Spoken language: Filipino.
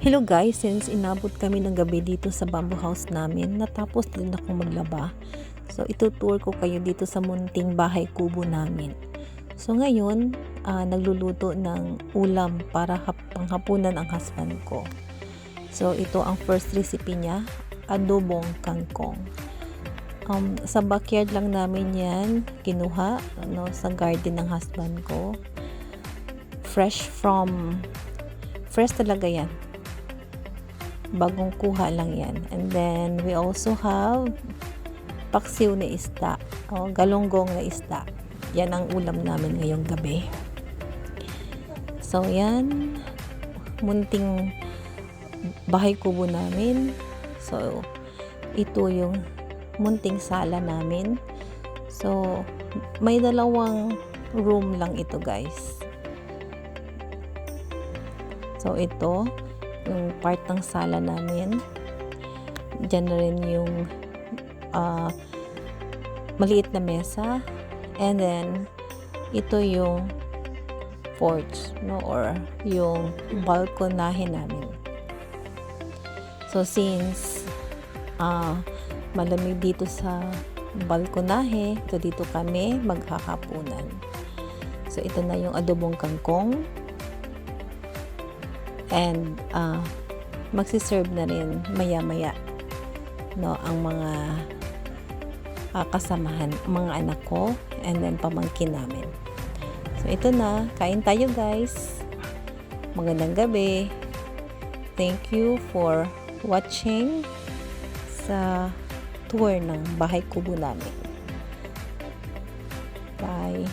Hello guys, since inabot kami ng gabi dito sa bamboo house namin, natapos din ako maglaba. So itutour ko kayo dito sa munting bahay kubo namin. So ngayon, nagluluto ng ulam para panghapunan ang husband ko. So ito ang first recipe niya, adobong kangkong. Sa backyard lang namin yan kinuha, sa garden ng husband ko. Fresh talaga yan. Bagong kuha lang yan. And then we also have paksiw na isda, galonggong na isda. Yan ang ulam namin ngayong gabi. So yan, munting bahay kubo namin. So ito yung munting sala namin. So may dalawang room lang ito guys. So ito yung part ng sala namin. Diyan na rin yung maliit na mesa, and then ito yung porch, or yung balkonahe namin. So since malamig dito sa balkonahe, so dito kami maghahapunan. So ito na yung adobong kangkong, and magsiserve na rin maya-maya ang mga kasamahan, mga anak ko, and then pamangkin namin. So ito na, kain tayo guys. Magandang gabi. Thank you for watching sa tour ng bahay kubo namin. Bye.